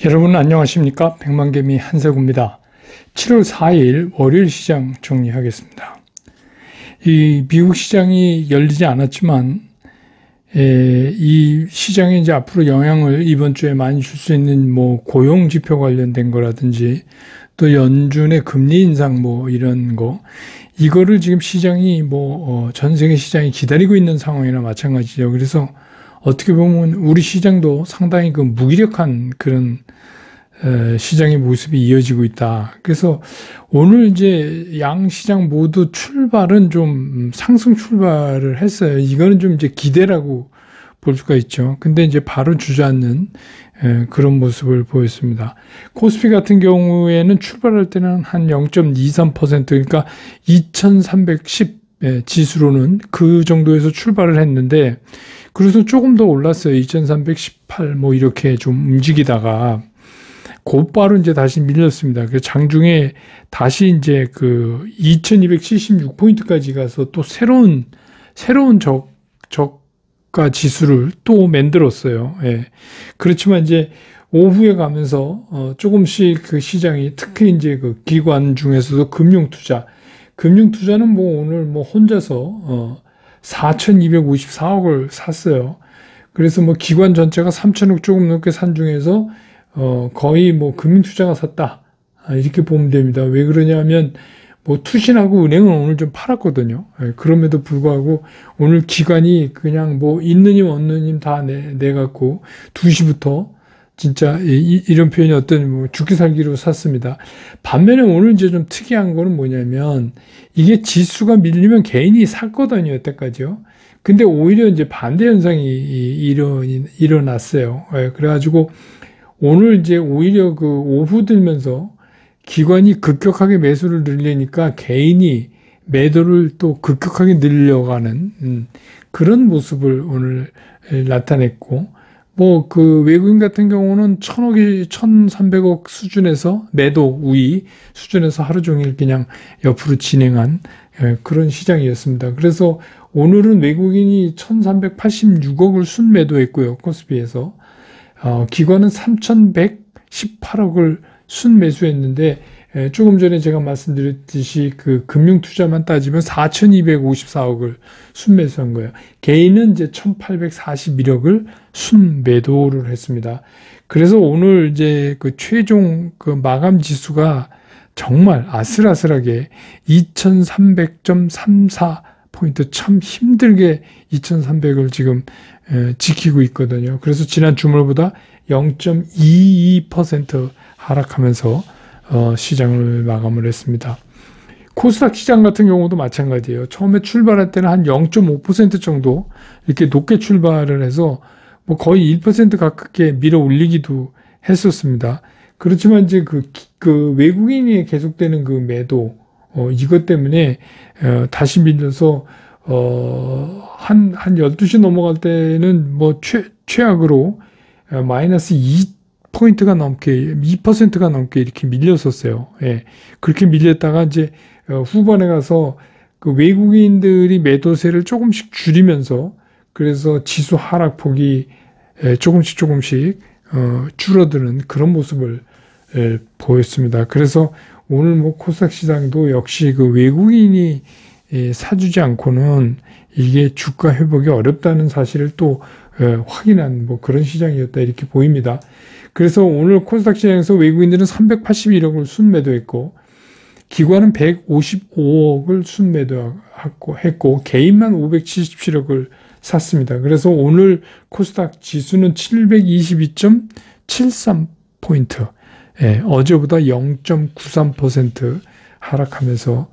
여러분 안녕하십니까? 백만개미 한세구입니다. 7월 4일 월요일 시장 정리하겠습니다. 이 미국 시장이 열리지 않았지만 이 시장에 이제 앞으로 영향을 이번 주에 많이 줄 수 있는 고용 지표 관련된 거라든지 또 연준의 금리 인상 이런 거 이거를 지금 시장이 전 세계 시장이 기다리고 있는 상황이나 마찬가지죠. 그래서 어떻게 보면 우리 시장도 상당히 무기력한 그런 시장의 모습이 이어지고 있다. 그래서 오늘 이제 양 시장 모두 출발은 좀 상승 출발을 했어요. 이거는 좀 이제 기대라고 볼 수가 있죠. 근데 이제 바로 주저앉는 그런 모습을 보였습니다. 코스피 같은 경우에는 출발할 때는 한 0.23% 그러니까 2310 지수로는 그 정도에서 출발을 했는데 그래서 조금 더 올랐어요. 2318 이렇게 좀 움직이다가 곧바로 이제 다시 밀렸습니다. 그래서 장중에 다시 이제 2276포인트까지 가서 또 새로운 저가 지수를 또 만들었어요. 예. 그렇지만 이제 오후에 가면서 조금씩 그 시장이 특히 이제 기관 중에서도 금융투자는 오늘 혼자서 4,254억을 샀어요. 그래서 기관 전체가 3,000억 조금 넘게 산 중에서 거의 금융투자가 샀다. 이렇게 보면 됩니다. 왜 그러냐면 투신하고 은행은 오늘 좀 팔았거든요. 그럼에도 불구하고 오늘 기관이 그냥 있는 힘 없는 힘 다 내갖고 2시부터 진짜 이런 표현이 어떤 죽기 살기로 샀습니다. 반면에 오늘 이제 좀 특이한 거는 뭐냐면 이게 지수가 밀리면 개인이 샀거든요. 여태까지요. 근데 오히려 이제 반대 현상이 일어났어요. 그래가지고 오늘 이제 오히려 오후 들면서 기관이 급격하게 매수를 늘리니까 개인이 매도를 또 급격하게 늘려가는 그런 모습을 오늘 나타냈고 외국인 같은 경우는 1,300억 수준에서 매도 우위 수준에서 하루 종일 그냥 옆으로 진행한 그런 시장이었습니다. 그래서 오늘은 외국인이 1,386억을 순매도했고요. 코스피에서. 기관은 3,118억을 순매수했는데 조금 전에 제가 말씀드렸듯이 금융투자만 따지면 4,254억을 순매수한 거예요. 개인은 이제 1,841억을 순매도를 했습니다. 그래서 오늘 이제 최종 마감 지수가 정말 아슬아슬하게 2,300.34포인트 참 힘들게 2,300을 지금 지키고 있거든요. 그래서 지난 주말보다 0.22% 하락하면서 시장을 마감을 했습니다. 코스닥 시장 같은 경우도 마찬가지예요. 처음에 출발할 때는 한 0.5% 정도 이렇게 높게 출발을 해서 거의 1% 가깝게 밀어 올리기도 했었습니다. 그렇지만 이제 외국인이 계속되는 매도 이것 때문에 다시 밀려서 한 12시 넘어갈 때는 최악으로 마이너스 2%가 넘게 이렇게 밀렸었어요. 예. 그렇게 밀렸다가 이제 후반에 가서 외국인들이 매도세를 조금씩 줄이면서 그래서 지수 하락폭이 조금씩 줄어드는 그런 모습을 보였습니다. 그래서 오늘 코스닥 시장도 역시 외국인이 사주지 않고는 이게 주가 회복이 어렵다는 사실을 또 확인한 그런 시장이었다 이렇게 보입니다. 그래서 오늘 코스닥 시장에서 외국인들은 381억을 순매도했고 기관은 155억을 순매도했고 개인만 577억을 샀습니다. 그래서 오늘 코스닥 지수는 722.73포인트 어제보다 0.93% 하락하면서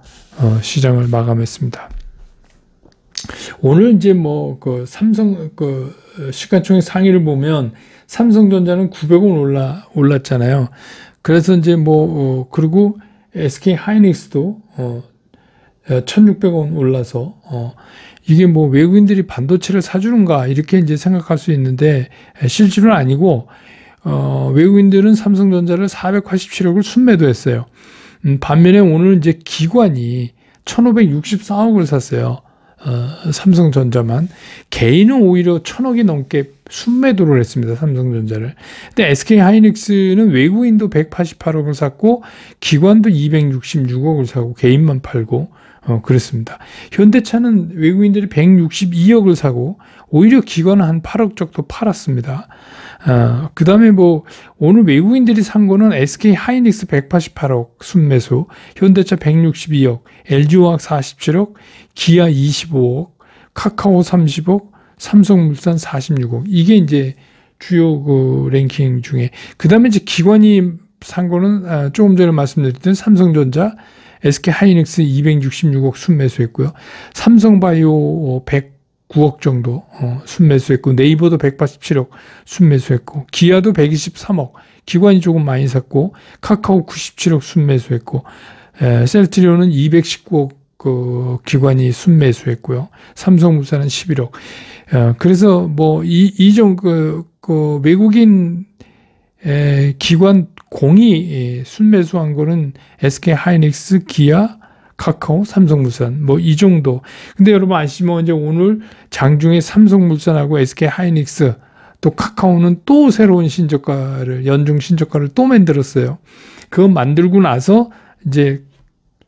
시장을 마감했습니다. 오늘 이제 삼성 시가총액 상위를 보면 삼성전자는 900원 올랐잖아요. 그래서 이제 그리고 SK 하이닉스도 1,600원 올라서 이게 외국인들이 반도체를 사주는가 이렇게 이제 생각할 수 있는데 실제로는 아니고 외국인들은 삼성전자를 487억을 순매도했어요. 반면에 오늘 이제 기관이 1,564억을 샀어요. 삼성전자만. 개인은 오히려 1,000억이 넘게 순매도를 했습니다. 삼성전자를. 근데 SK하이닉스는 외국인도 188억을 샀고 기관도 266억을 사고 개인만 팔고 그랬습니다. 현대차는 외국인들이 162억을 사고 오히려 기관은 한 8억 정도 팔았습니다. 그 다음에 뭐 오늘 외국인들이 산 거는 SK하이닉스 188억 순매수, 현대차 162억, LG화학 47억, 기아 25억, 카카오 30억, 삼성물산 46억. 이게 이제 주요 그 랭킹 중에. 그 다음에 이제 기관이 산 거는 조금 전에 말씀드렸던 삼성전자, SK하이닉스 266억 순매수했고요. 삼성바이오 109억 정도 순매수했고, 네이버도 187억 순매수했고, 기아도 123억, 기관이 조금 많이 샀고, 카카오 97억 순매수했고, 셀트리온은 219억 그 기관이 순매수했고요. 삼성물산은 11억. 그래서 뭐 그 외국인 기관 공이 순매수한 거는 SK하이닉스, 기아, 카카오, 삼성물산 뭐 이 정도. 근데 여러분 아시지만 이제 오늘 장중에 삼성물산하고 SK하이닉스 또 카카오는 또 새로운 신저가를 연중 신저가를 또 만들었어요. 그거 만들고 나서 이제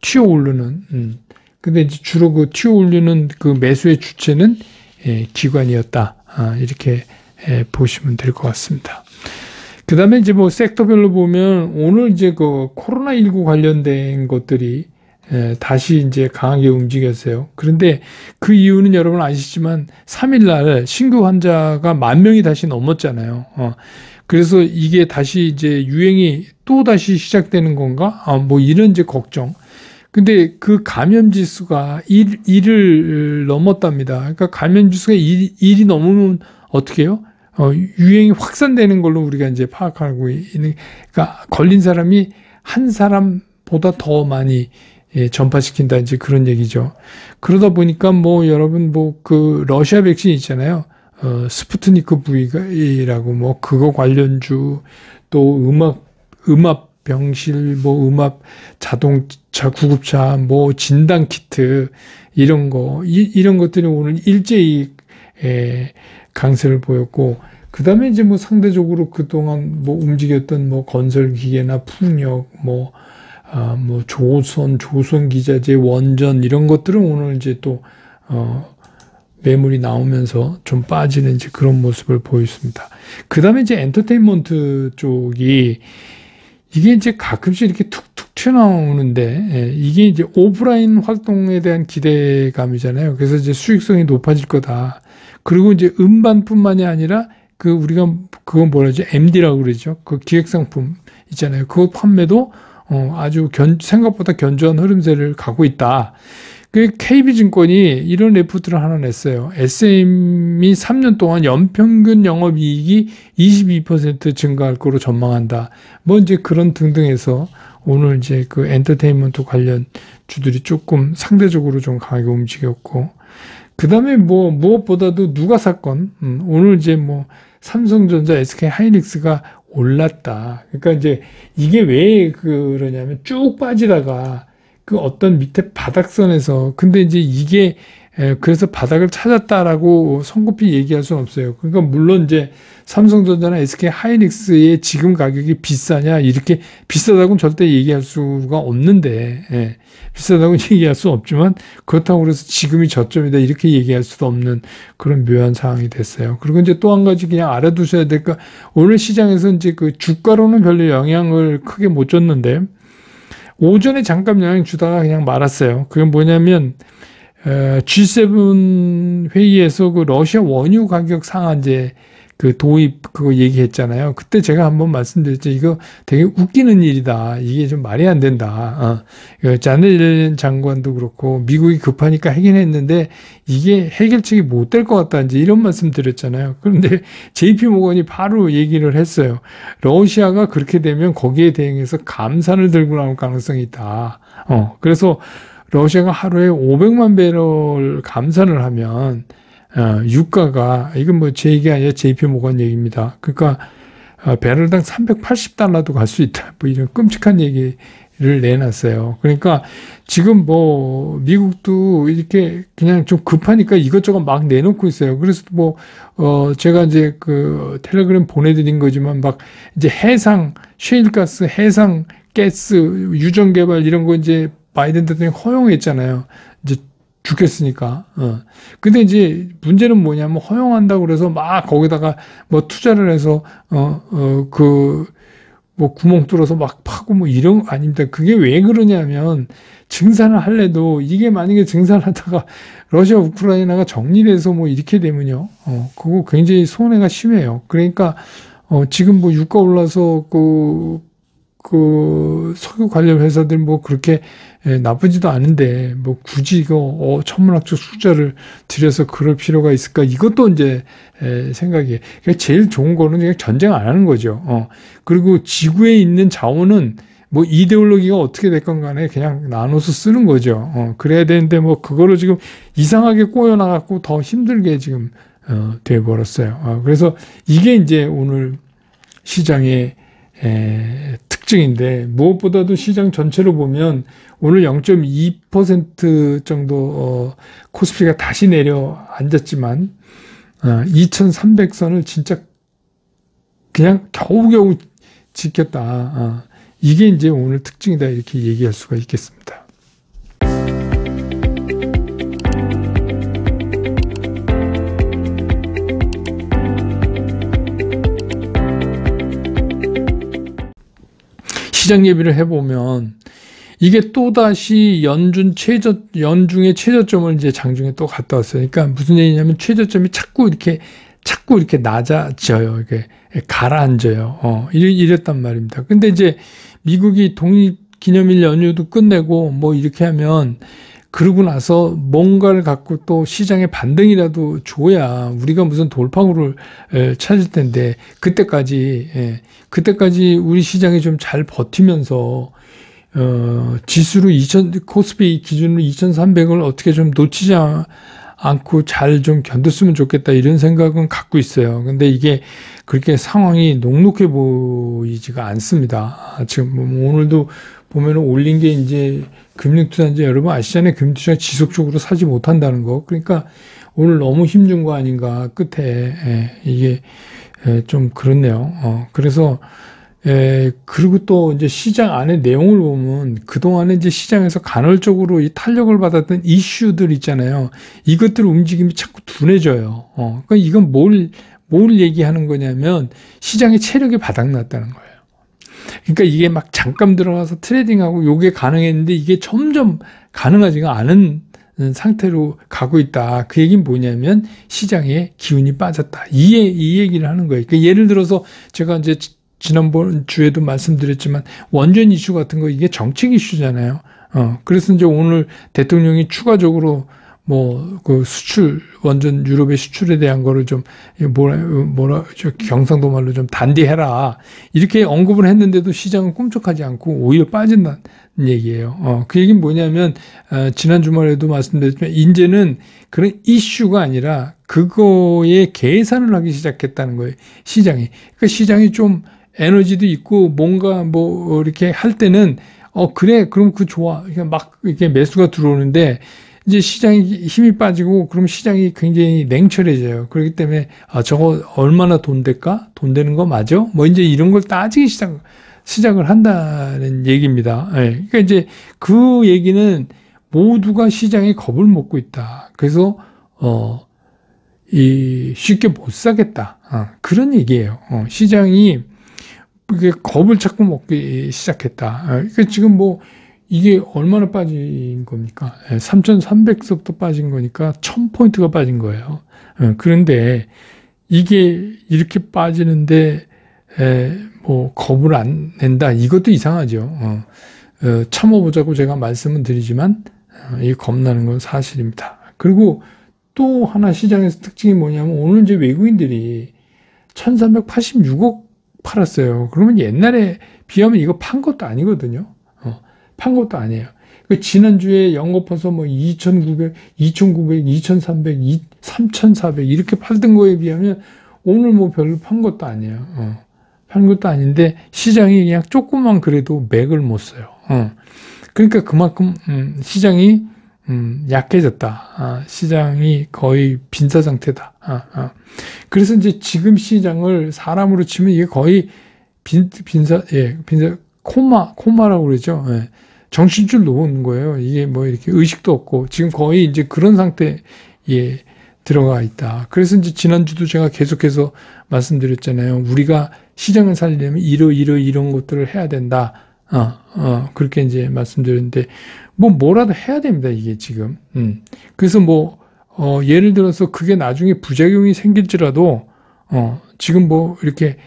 튀어 오르는. 근데 이제 주로 그 튀어 오르는 그 매수의 주체는 기관이었다. 이렇게 보시면 될 것 같습니다. 그 다음에 이제 뭐 섹터별로 보면 오늘 이제 그 코로나19 관련된 것들이 다시 이제 강하게 움직였어요. 그런데 그 이유는 여러분 아시지만 3일날 신규 환자가 10,000명이 다시 넘었잖아요. 그래서 이게 다시 이제 유행이 또 다시 시작되는 건가? 뭐 이런 이제 걱정. 근데 그 감염 지수가 1을 넘었답니다. 그러니까 감염 지수가 1이 넘으면 어떻게 해요? 유행이 확산되는 걸로 우리가 이제 파악하고 있는, 그러니까 걸린 사람이 한 사람보다 더 많이 전파시킨다, 이제 그런 얘기죠. 그러다 보니까 뭐 여러분 뭐 그 러시아 백신 있잖아요. 스푸트니크 V라고 뭐 그거 관련주, 또 음압 병실, 뭐 음압 자동차, 구급차, 뭐 진단 키트 이런 거 이런 것들이 오늘 일제히 강세를 보였고, 그 다음에 이제 뭐 상대적으로 그동안 뭐 움직였던 뭐 건설 기계나 풍력, 뭐 조선 기자재, 원전 이런 것들은 오늘 이제 또 매물이 나오면서 좀 빠지는 이제 그런 모습을 보였습니다. 그 다음에 이제 엔터테인먼트 쪽이 이게 이제 가끔씩 이렇게 툭툭 튀어나오는데, 이게 이제 오프라인 활동에 대한 기대감이잖아요. 그래서 이제 수익성이 높아질 거다. 그리고 이제 음반뿐만이 아니라 그 우리가 그건 뭐라지 MD라고 그러죠. 그 기획상품 있잖아요. 그 판매도 아주 생각보다 견조한 흐름세를 가고 있다. 그 KB증권이 이런 레포트를 하나 냈어요. SM이 3년 동안 연평균 영업이익이 22% 증가할 거로 전망한다. 뭐 이제 그런 등등해서 오늘 이제 그 엔터테인먼트 관련 주들이 조금 상대적으로 좀 강하게 움직였고, 그 다음에 뭐 무엇보다도 누가 샀건 오늘 이제 뭐 삼성전자, SK하이닉스가 올랐다. 그러니까 이제 이게 왜 그러냐면 쭉 빠지다가 그 어떤 밑에 바닥선에서, 근데 이제 이게 그래서 바닥을 찾았다라고 성급히 얘기할 수는 없어요. 그러니까 물론 이제 삼성전자나 SK하이닉스의 지금 가격이 비싸냐, 이렇게 비싸다고는 절대 얘기할 수가 없는데, 비싸다고는 얘기할 수 없지만 그렇다고 그래서 지금이 저점이다 이렇게 얘기할 수도 없는 그런 묘한 상황이 됐어요. 그리고 이제 또 한 가지 그냥 알아두셔야 될 거, 오늘 시장에서 이제 그 주가로는 별로 영향을 크게 못 줬는데 오전에 잠깐 영향 주다가 그냥 말았어요. 그게 뭐냐면 G7 회의에서 그 러시아 원유 가격 상한제 그 도입 그거 얘기했잖아요. 그때 제가 한번 말씀드렸죠. 이거 되게 웃기는 일이다. 이게 좀 말이 안 된다. 자넬 장관도 그렇고 미국이 급하니까 하긴 했는데 이게 해결책이 못 될 것 같다. 이제 이런 말씀 드렸잖아요. 그런데 JP 모건이 바로 얘기를 했어요. 러시아가 그렇게 되면 거기에 대응해서 감산을 들고 나올 가능성이 있다. 그래서 러시아가 하루에 500만 배럴 감산을 하면 유가가, 이건 뭐 제 얘기 아니라 JP 모건 얘기입니다. 그러니까 배럴당 380달러도 갈 수 있다. 뭐 이런 끔찍한 얘기를 내놨어요. 그러니까 지금 뭐 미국도 이렇게 그냥 좀 급하니까 이것저것 막 내놓고 있어요. 그래서 뭐 제가 이제 그 텔레그램 보내드린 거지만 막 이제 해상 셰일가스, 해상 가스 유전 개발 이런 거 이제 바이든 대통령이 허용했잖아요. 이제 죽겠으니까. 근데 이제 문제는 뭐냐면 허용한다고 그래서 막 거기다가 뭐 투자를 해서 뭐 구멍 뚫어서 막 파고 뭐 이런 거 아닙니다. 그게 왜 그러냐면 증산을 할래도 이게 만약에 증산하다가 러시아 우크라이나가 정리돼서 뭐 이렇게 되면요. 그거 굉장히 손해가 심해요. 그러니까 지금 뭐 유가 올라서 그 석유 관련 회사들 뭐 그렇게 나쁘지도 않은데 뭐 굳이 이거 천문학적 숫자를 들여서 그럴 필요가 있을까? 이것도 이제 생각이에요. 그러니까 제일 좋은 거는 그냥 전쟁 안 하는 거죠. 그리고 지구에 있는 자원은 뭐 이데올로기가 어떻게 됐건 간에 그냥 나눠서 쓰는 거죠. 그래야 되는데 뭐 그거를 지금 이상하게 꼬여나갖고 더 힘들게 지금 돼 버렸어요. 그래서 이게 이제 오늘 시장의 특징인데 무엇보다도 시장 전체로 보면 오늘 0.2% 정도 코스피가 다시 내려앉았지만 2300선을 진짜 그냥 겨우겨우 지켰다. 이게 이제 오늘 특징이다 이렇게 얘기할 수가 있겠습니다. 시장 예비를 해보면 이게 또다시 연중의 최저점을 이제 장중에 또 갔다 왔어요. 그러니까 무슨 얘기냐면 최저점이 자꾸 이렇게 낮아져요. 이렇게 가라앉아요. 이랬단 말입니다. 근데 이제 미국이 독립기념일 연휴도 끝내고 뭐 이렇게 하면 그러고 나서 뭔가를 갖고 또 시장의 반등이라도 줘야 우리가 무슨 돌파구를 찾을 텐데 그때까지 우리 시장이 좀 잘 버티면서 지수로 코스피 기준으로 2300을 어떻게 좀 놓치지 않고 잘 좀 견뎠으면 좋겠다 이런 생각은 갖고 있어요. 근데 이게 그렇게 상황이 녹록해 보이지가 않습니다. 지금 뭐 오늘도 보면은 올린 게 이제 금융투자인지 여러분 아시잖아요. 금융투자 지속적으로 사지 못한다는 거. 그러니까 오늘 너무 힘준 거 아닌가 끝에 이게 좀 그렇네요. 그래서 그리고 또 이제 시장 안에 내용을 보면 그동안에 이제 시장에서 간헐적으로 이 탄력을 받았던 이슈들 있잖아요. 이것들 움직임이 자꾸 둔해져요. 그러니까 이건 뭘 얘기하는 거냐면 시장의 체력이 바닥났다는 거예요. 그러니까 이게 막 잠깐 들어가서 트레이딩하고 요게 가능했는데 이게 점점 가능하지가 않은 상태로 가고 있다. 그 얘기는 뭐냐면 시장의 기운이 빠졌다. 이 얘기를 하는 거예요. 그러니까 예를 들어서 제가 이제 지난번 주에도 말씀드렸지만 원전 이슈 같은 거 이게 정책 이슈잖아요. 그래서 이제 오늘 대통령이 추가적으로 그 수출, 원전 유럽의 수출에 대한 거를 좀, 경상도 말로 좀 단디해라. 이렇게 언급을 했는데도 시장은 꿈쩍하지 않고 오히려 빠진다는 얘기예요. 그 얘기는 뭐냐면, 지난 주말에도 말씀드렸지만, 이제는 그런 이슈가 아니라 그거에 계산을 하기 시작했다는 거예요. 시장이. 그러니까 시장이 좀 에너지도 있고 뭔가 이렇게 할 때는, 그래, 그럼 좋아. 그냥 막 이렇게 매수가 들어오는데, 이제 시장이 힘이 빠지고 그럼 시장이 굉장히 냉철해져요. 그렇기 때문에 저거 얼마나 돈 될까? 돈 되는 거 맞아? 뭐 이제 이런 걸 따지기 시작을 한다는 얘기입니다. 그러니까 이제 그 얘기는 모두가 시장에 겁을 먹고 있다. 그래서 쉽게 못 사겠다. 그런 얘기예요. 시장이 이게 겁을 자꾸 먹기 시작했다. 그러니까 지금 이게 얼마나 빠진 겁니까? 3,300서부터 빠진 거니까 1,000포인트가 빠진 거예요. 그런데 이게 이렇게 빠지는데 겁을 안 낸다. 이것도 이상하죠. 참아보자고 제가 말씀은 드리지만 이 겁나는 건 사실입니다. 그리고 또 하나 시장에서 특징이 뭐냐면 오늘 이제 외국인들이 1,386억 팔았어요. 그러면 옛날에 비하면 이거 판 것도 아니거든요. 판 것도 아니에요. 지난주에 영업해서 2,900, 2,900, 2,300, 3,400 이렇게 팔던 거에 비하면 오늘 별로 판 것도 아니에요. 파는 것도 아닌데 시장이 그냥 조금만 그래도 맥을 못 써요. 그러니까 그만큼 시장이 약해졌다. 시장이 거의 빈사 상태다. 그래서 이제 지금 시장을 사람으로 치면 이게 거의 빈사 코마라고 그러죠. 예. 정신줄 놓은 거예요. 이게 뭐 이렇게 의식도 없고 지금 거의 이제 그런 상태에 들어가 있다. 그래서 이제 지난주도 제가 계속해서 말씀드렸잖아요. 우리가 시장을 살리려면 이런 것들을 해야 된다. 그렇게 이제 말씀드렸는데, 뭐라도 해야 됩니다, 이게 지금. 그래서 예를 들어서 그게 나중에 부작용이 생길지라도, 지금 이렇게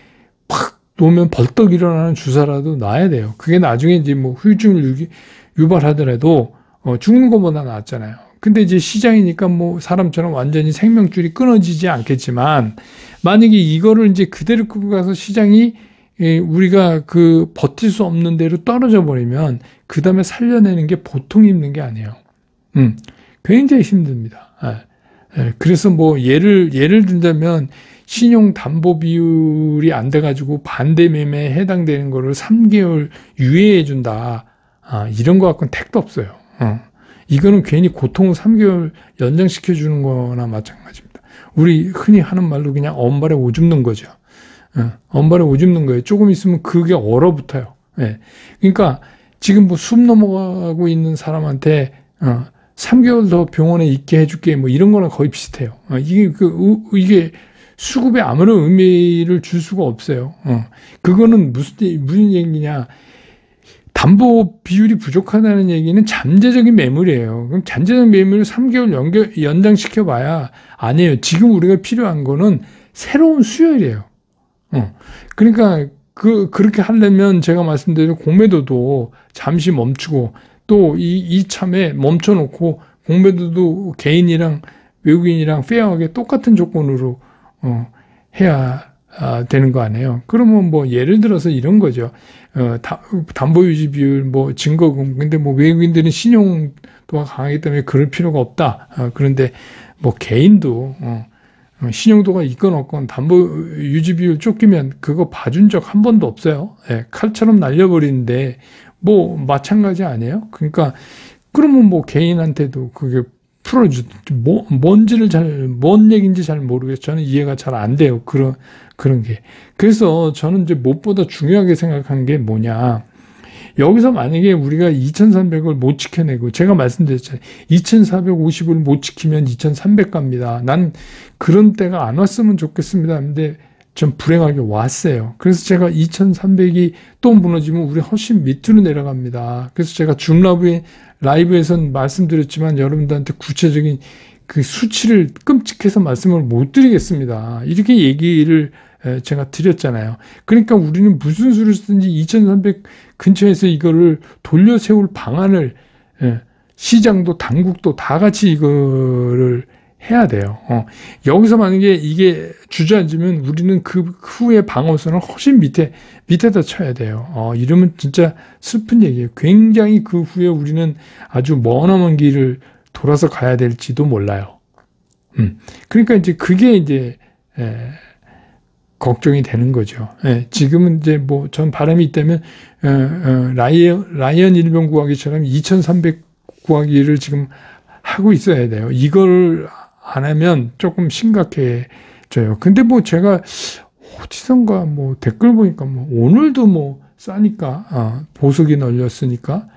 팍 놓으면 벌떡 일어나는 주사라도 놔야 돼요. 그게 나중에 이제 후유증을 유발하더라도, 죽는 것보다 낫잖아요. 근데 이제 시장이니까 사람처럼 완전히 생명줄이 끊어지지 않겠지만, 만약에 이거를 이제 그대로 끌고 가서 시장이 우리가 버틸 수 없는 대로 떨어져 버리면 그 다음에 살려내는 게 보통 힘든 게 아니에요. 굉장히 힘듭니다. 그래서 예를 들자면 신용 담보 비율이 안 돼가지고 반대 매매에 해당되는 거를 3개월 유예해 준다. 이런 거 갖고는 택도 없어요. 이거는 괜히 고통을 3개월 연장시켜 주는 거나 마찬가지입니다. 우리 흔히 하는 말로 그냥 엄발에 오줌는 거죠. 엄발에 오줌는 거예요. 조금 있으면 그게 얼어붙어요. 그러니까 지금 숨 넘어가고 있는 사람한테 3개월 더 병원에 있게 해줄게 이런 거랑 거의 비슷해요. 이게 수급에 아무런 의미를 줄 수가 없어요. 그거는 무슨 얘기냐? 담보 비율이 부족하다는 얘기는 잠재적인 매물이에요. 그럼 잠재적 매물을 3개월 연장시켜 봐야 아니에요. 지금 우리가 필요한 거는 새로운 수요일이에요. 그러니까 그렇게 하려면 제가 말씀드린 공매도도 잠시 멈추고 또 이참에 멈춰놓고 공매도도 개인이랑 외국인이랑 페어하게 똑같은 조건으로 해야 되는 거 아니에요. 그러면 예를 들어서 이런 거죠. 담보유지 비율, 증거금. 근데 외국인들은 신용도가 강하기 때문에 그럴 필요가 없다. 그런데 개인도, 신용도가 있건 없건 담보유지 비율 쫓기면 그거 봐준 적 한 번도 없어요. 칼처럼 날려버리는데, 마찬가지 아니에요? 그러니까, 그러면 개인한테도 그게 뭔 얘기인지 잘 모르겠어요. 저는 이해가 잘 안 돼요. 그런 게. 그래서 저는 이제 무엇보다 중요하게 생각하는 게 뭐냐. 여기서 만약에 우리가 2300을 못 지켜내고, 제가 말씀드렸잖아요. 2450을 못 지키면 2300 갑니다. 난 그런 때가 안 왔으면 좋겠습니다. 근데 좀 불행하게 왔어요. 그래서 제가 2300이 또 무너지면 우리 훨씬 밑으로 내려갑니다. 그래서 제가 줌 라이브에선 말씀드렸지만 여러분들한테 구체적인 그 수치를 끔찍해서 말씀을 못 드리겠습니다. 이렇게 얘기를 제가 드렸잖아요. 그러니까 우리는 무슨 수를 쓰든지 2300 근처에서 이거를 돌려 세울 방안을 시장도 당국도 다 같이 이거를 해야 돼요. 여기서 만약에 이게 주저앉으면 우리는 그 후에 방어선을 훨씬 밑에다 쳐야 돼요. 이러면 진짜 슬픈 얘기예요. 굉장히 그 후에 우리는 아주 머나먼 길을 돌아서 가야 될지도 몰라요. 그러니까 이제 그게 이제 걱정이 되는 거죠. 지금은 이제 전 바람이 있다면 라이언 일병 구하기처럼 2300 구하기를 지금 하고 있어야 돼요. 이걸 안 하면 조금 심각해져요. 근데 제가 어디선가 댓글 보니까 오늘도 싸니까 보석이 널렸으니까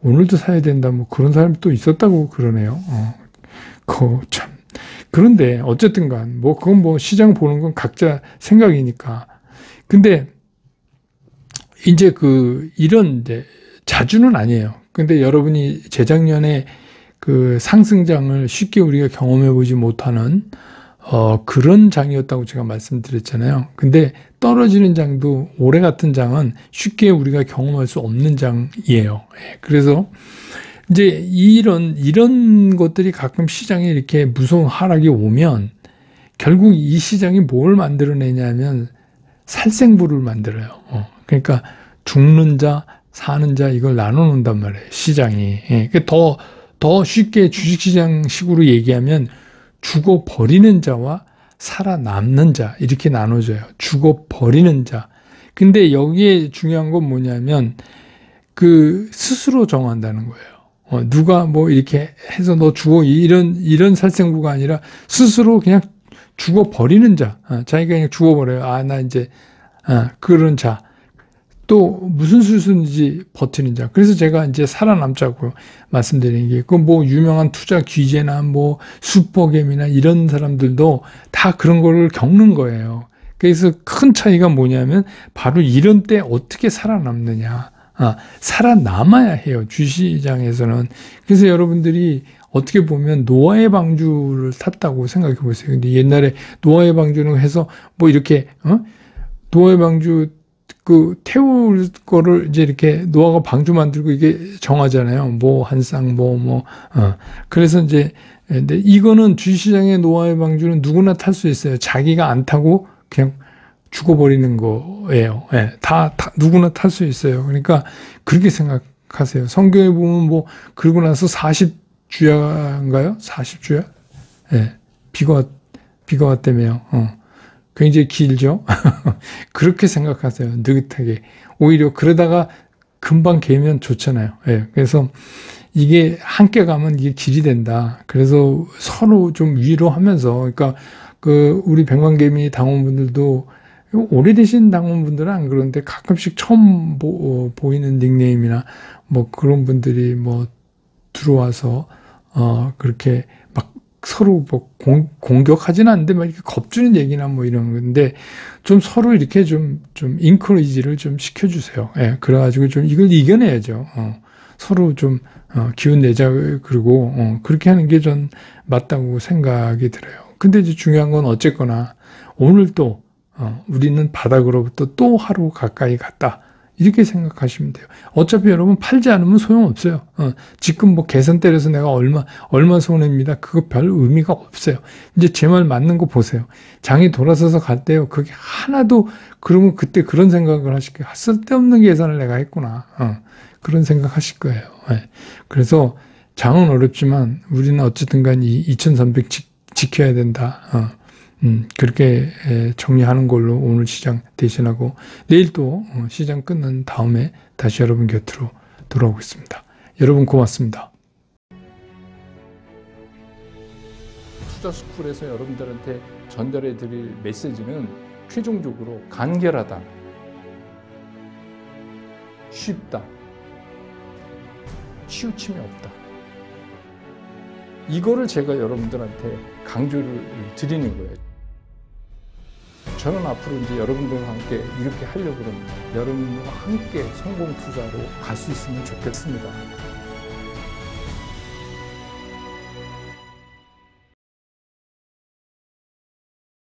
오늘도 사야 된다 그런 사람이 또 있었다고 그러네요. 참. 그런데 어쨌든 간 그건 시장 보는 건 각자 생각이니까. 근데 이제 이런 이제 자주는 아니에요. 근데 여러분이 재작년에 그 상승장을 쉽게 우리가 경험해 보지 못하는 그런 장이었다고 제가 말씀드렸잖아요. 근데 떨어지는 장도 올해 같은 장은 쉽게 우리가 경험할 수 없는 장이에요. 그래서 이제 이런 것들이 가끔 시장에 이렇게 무서운 하락이 오면 결국 이 시장이 뭘 만들어내냐면 살생부를 만들어요. 그러니까 죽는 자, 사는 자 이걸 나눠놓는단 말이에요. 시장이. 더 쉽게 주식시장식으로 얘기하면 죽어버리는 자와 살아남는 자 이렇게 나눠져요. 죽어버리는 자. 근데 여기에 중요한 건 뭐냐면 그 스스로 정한다는 거예요. 누가 뭐 이렇게 해서 너 죽어 이런 살생부가 아니라 스스로 그냥 죽어버리는 자. 자기가 그냥 죽어버려요. 나 이제 그런 자. 또 무슨 수순인지 버티는 자. 그래서 제가 이제 살아남자고 말씀드리는 게 그 뭐 유명한 투자 귀재나 뭐 슈퍼겜이나 이런 사람들도 다 그런 거를 겪는 거예요. 그래서 큰 차이가 뭐냐면 바로 이런 때 어떻게 살아남느냐. 살아남아야 해요. 주시장에서는. 그래서 여러분들이 어떻게 보면 노아의 방주를 탔다고 생각해 보세요. 근데 옛날에 노아의 방주는 해서 뭐 이렇게, 노아의 방주 그 태울 거를 이제 이렇게 노아가 방주 만들고 이게 정하잖아요. 뭐 한 쌍, 그래서 이제, 근데 이거는 주시장의 노아의 방주는 누구나 탈 수 있어요. 자기가 안 타고 그냥 죽어버리는 거예요. 예, 다 누구나 탈 수 있어요. 그러니까 그렇게 생각하세요. 성경에 보면 뭐 그러고 나서 40주야인가요? 40주야? 예, 비가 왔다며요. 굉장히 길죠? 그렇게 생각하세요. 느긋하게. 오히려 그러다가 금방 개면 좋잖아요. 예, 그래서 이게 함께 가면 이게 길이 된다. 그래서 서로 좀 위로하면서, 그러니까 우리 백만개미 당원분들도 오래되신 당원분들은 안 그런데 가끔씩 처음 보이는 닉네임이나 뭐 그런 분들이 뭐 들어와서 그렇게 막 서로 뭐 공격하진 않는데 막 이렇게 겁주는 얘기나 뭐 이런 건데 좀 서로 이렇게 좀 인커리지를 좀 시켜주세요. 예, 그래가지고 좀 이걸 이겨내야죠. 서로 좀 기운 내자. 그리고 그렇게 하는 게 전 맞다고 생각이 들어요. 근데 이제 중요한 건 어쨌거나 오늘 또 우리는 바닥으로부터 또 하루 가까이 갔다. 이렇게 생각하시면 돼요. 어차피 여러분 팔지 않으면 소용없어요. 지금 뭐 계산 때려서 내가 얼마 손해입니다. 그거 별 의미가 없어요. 이제 제 말 맞는 거 보세요. 장이 돌아서서 갈 때요. 그게 하나도, 그러면 그때 그런 생각을 하실 거예요. 쓸데없는 계산을 내가 했구나. 그런 생각 하실 거예요. 네. 그래서 장은 어렵지만 우리는 어쨌든 간 이 2300 지켜야 된다. 그렇게 정리하는 걸로 오늘 시장 대신하고 내일 또 시장 끝난 다음에 다시 여러분 곁으로 돌아오겠습니다. 여러분 고맙습니다. 투자스쿨에서 여러분들한테 전달해 드릴 메시지는 최종적으로 간결하다, 쉽다, 치우침이 없다. 이거를 제가 여러분들한테 강조를 드리는 거예요. 저는 앞으로 이제 여러분들과 함께 이렇게 하려고 합니다. 여러분과 함께 성공 투자로 갈 수 있으면 좋겠습니다.